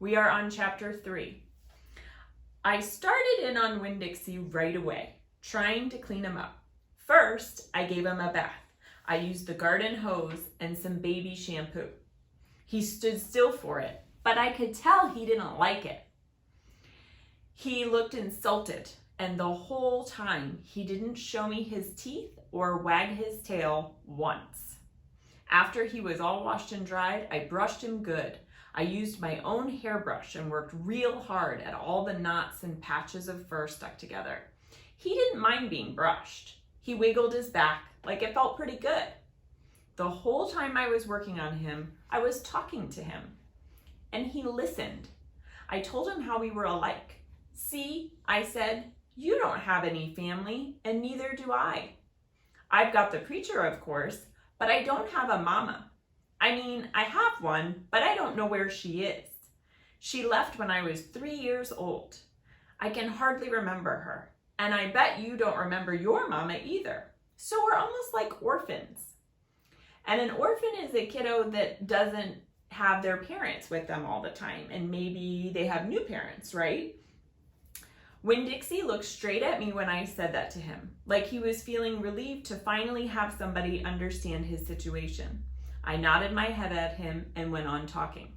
We are on chapter 3. I started in on Winn-Dixie right away, trying to clean him up. First, I gave him a bath. I used the garden hose and some baby shampoo. He stood still for it, but I could tell he didn't like it. He looked insulted, and the whole time he didn't show me his teeth or wag his tail once. After he was all washed and dried, I brushed him good. I used my own hairbrush and worked real hard at all the knots and patches of fur stuck together. He didn't mind being brushed. He wiggled his back like it felt pretty good. The whole time I was working on him, I was talking to him, and he listened. I told him how we were alike. See, I said, you don't have any family, and neither do I. I've got the preacher, of course, but I don't have a mama. I mean, I have one, but I don't know where she is. She left when I was 3 years old. I can hardly remember her, and I bet you don't remember your mama either. So we're almost like orphans. And an orphan is a kiddo that doesn't have their parents with them all the time, and maybe they have new parents, right? Winn-Dixie looked straight at me when I said that to him, like he was feeling relieved to finally have somebody understand his situation. I nodded my head at him and went on talking.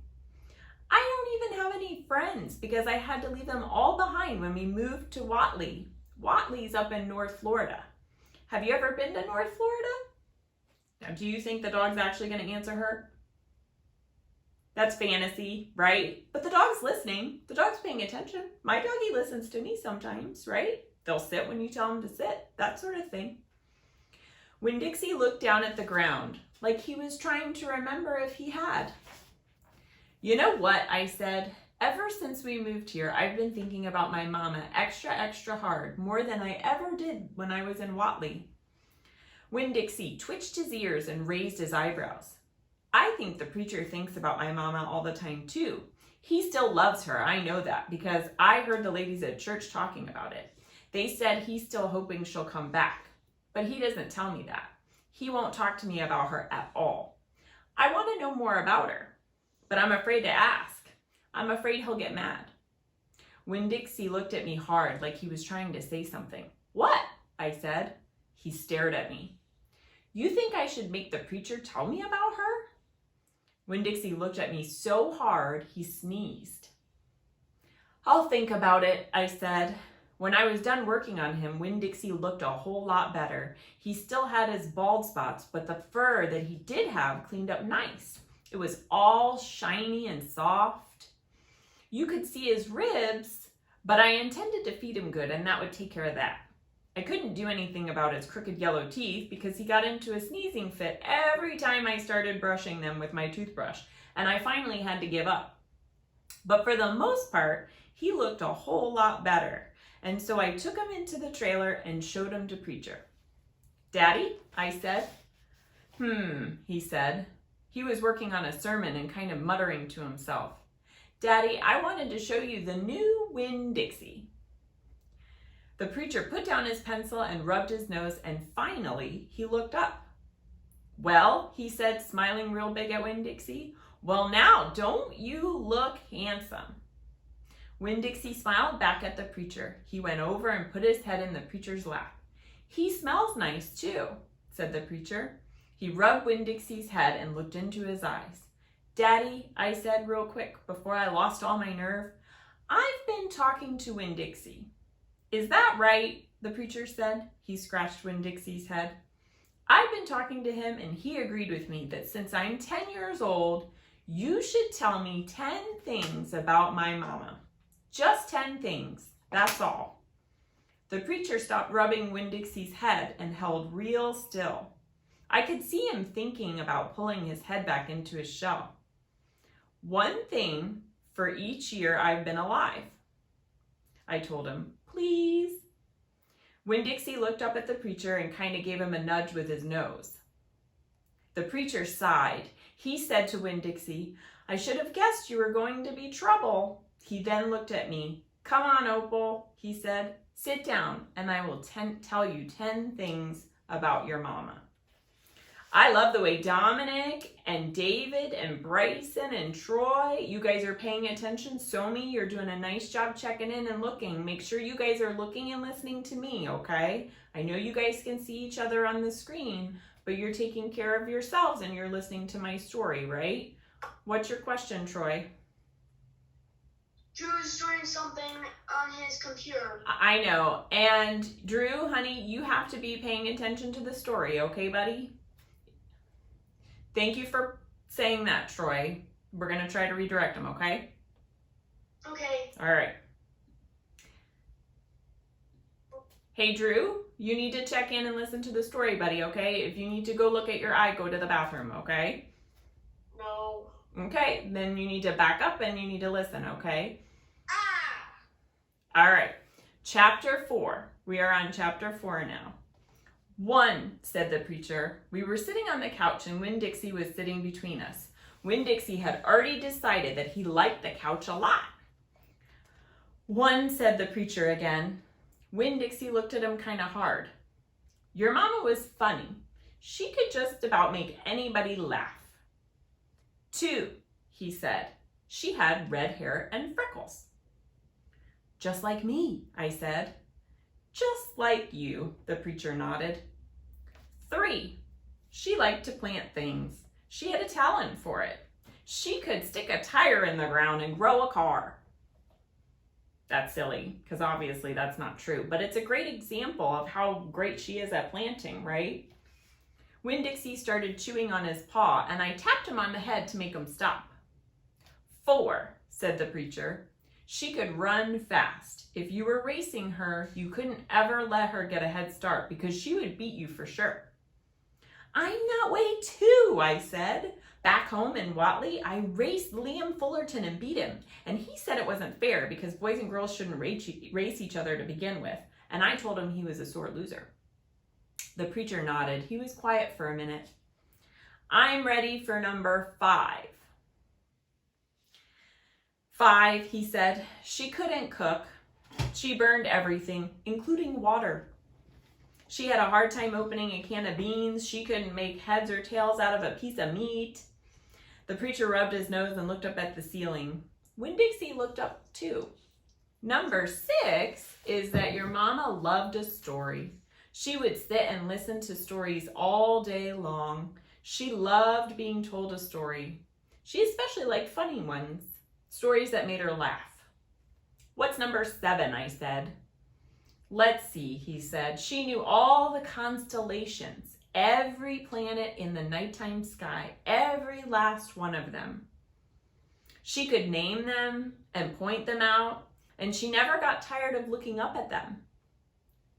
I don't even have any friends because I had to leave them all behind when we moved to Whatley. Whatley's up in North Florida. Have you ever been to North Florida? Now, do you think the dog's actually going to answer her? That's fantasy, right? But the dog's listening. The dog's paying attention. My doggy listens to me sometimes, right? They'll sit when you tell them to sit, that sort of thing. Winn-Dixie looked down at the ground, like he was trying to remember if he had. You know what, I said. Ever since we moved here, I've been thinking about my mama extra hard, more than I ever did when I was in Whatley. Winn-Dixie twitched his ears and raised his eyebrows. I think the preacher thinks about my mama all the time too. He still loves her, I know that, because I heard the ladies at church talking about it. They said he's still hoping she'll come back, but he doesn't tell me that. He won't talk to me about her at all. I want to know more about her, but I'm afraid to ask. I'm afraid he'll get mad. Winn-Dixie looked at me hard, like he was trying to say something. What? I said. He stared at me. You think I should make the preacher tell me about her? Winn-Dixie looked at me so hard, he sneezed. I'll think about it, I said. When I was done working on him, Winn-Dixie looked a whole lot better. He still had his bald spots, but the fur that he did have cleaned up nice. It was all shiny and soft. You could see his ribs, but I intended to feed him good, and that would take care of that. I couldn't do anything about his crooked yellow teeth because he got into a sneezing fit every time I started brushing them with my toothbrush, and I finally had to give up. But for the most part, he looked a whole lot better, and so I took him into the trailer and showed him to Preacher. Daddy, I said. He said. He was working on a sermon and kind of muttering to himself. Daddy, I wanted to show you the new Winn-Dixie. The preacher put down his pencil and rubbed his nose, and finally he looked up. Well, he said, smiling real big at Winn-Dixie, well, now don't you look handsome? Winn-Dixie smiled back at the preacher. He went over and put his head in the preacher's lap. He smells nice too, said the preacher. He rubbed Winn-Dixie's head and looked into his eyes. Daddy, I said real quick before I lost all my nerve, I've been talking to Winn-Dixie. Is that right? The preacher said. He scratched Winn-Dixie's head. I've been talking to him, and he agreed with me that since I'm 10 years old, you should tell me 10 things about my mama. Just 10 things, that's all. The preacher stopped rubbing Winn-Dixie's head and held real still. I could see him thinking about pulling his head back into his shell. 1 thing for each year I've been alive, I told him. Please. Winn-Dixie looked up at the preacher and kind of gave him a nudge with his nose. The preacher sighed. He said to Winn-Dixie, I should have guessed you were going to be trouble. He then looked at me. Come on, Opal, he said. Sit down and I will tell you 10 things about your mama. I love the way Dominic and David and Bryson and Troy, you guys are paying attention. Somi, you're doing a nice job checking in and looking. Make sure you guys are looking and listening to me, okay? I know you guys can see each other on the screen, but you're taking care of yourselves and you're listening to my story, right? What's your question, Troy? Drew is doing something on his computer. I know. And Drew, honey, you have to be paying attention to the story, okay, buddy? Thank you for saying that, Troy. We're going to try to redirect him, okay? Okay. All right. Hey, Drew, you need to check in and listen to the story, buddy, okay? If you need to go look at your eye, go to the bathroom, okay? No. Okay, then you need to back up and you need to listen, okay? Ah! All right, chapter 4. We are on chapter 4 now. 1, said the preacher. We were sitting on the couch and Winn-Dixie was sitting between us. Winn-Dixie had already decided that he liked the couch a lot. 1, said the preacher again. Winn-Dixie looked at him kind of hard. Your mama was funny. She could just about make anybody laugh. 2, he said. She had red hair and freckles. Just like me, I said. Just like you, the preacher nodded. 3, she liked to plant things. She had a talent for it. She could stick a tire in the ground and grow a car. That's silly, because obviously that's not true, but it's a great example of how great she is at planting, right? Winn-Dixie started chewing on his paw, and I tapped him on the head to make him stop. 4, said the preacher. She could run fast. If you were racing her, you couldn't ever let her get a head start because she would beat you for sure. I'm that way too, I said. Back home in Watley, I raced Liam Fullerton and beat him. And he said it wasn't fair because boys and girls shouldn't race each other to begin with. And I told him he was a sore loser. The preacher nodded. He was quiet for a minute. I'm ready for number 5. 5, he said. She couldn't cook. She burned everything, including water. She had a hard time opening a can of beans. She couldn't make heads or tails out of a piece of meat. The preacher rubbed his nose and looked up at the ceiling. Winn-Dixie looked up too. Number 6 is that your mama loved a story. She would sit and listen to stories all day long. She loved being told a story. She especially liked funny ones, stories that made her laugh. What's number 7, I said. Let's see, he said. She knew all the constellations, every planet in the nighttime sky, every last one of them. She could name them and point them out, and she never got tired of looking up at them.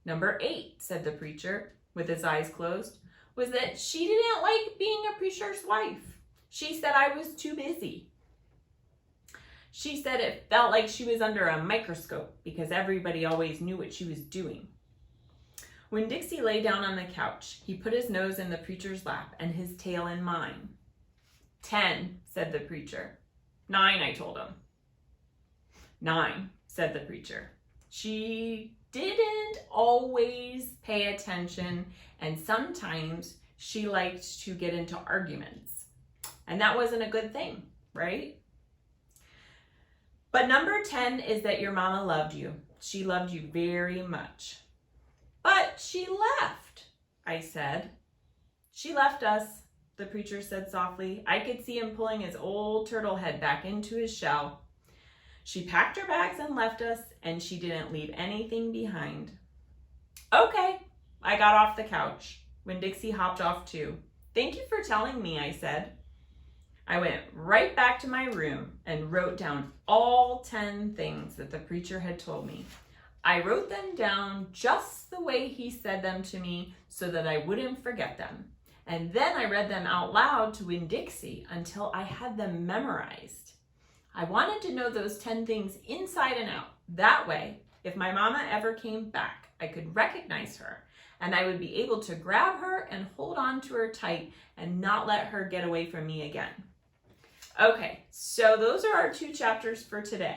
Number 8, said the preacher, with his eyes closed, was that she didn't like being a preacher's wife. She said I was too busy. She said it felt like she was under a microscope because everybody always knew what she was doing. When Dixie lay down on the couch, he put his nose in the preacher's lap and his tail in mine. 10, said the preacher. 9, I told him. 9, said the preacher. She didn't always pay attention, and sometimes she liked to get into arguments. And that wasn't a good thing, right? But number 10 is that your mama loved you. She loved you very much. But she left, I said. She left us, the preacher said softly. I could see him pulling his old turtle head back into his shell. She packed her bags and left us, and she didn't leave anything behind. Okay, I got off the couch. Winn-Dixie hopped off too. Thank you for telling me, I said. I went right back to my room and wrote down all 10 things that the preacher had told me. I wrote them down just the way he said them to me so that I wouldn't forget them. And then I read them out loud to Winn-Dixie until I had them memorized. I wanted to know those 10 things inside and out. That way, if my mama ever came back, I could recognize her and I would be able to grab her and hold on to her tight and not let her get away from me again. Okay, so those are our 2 chapters for today.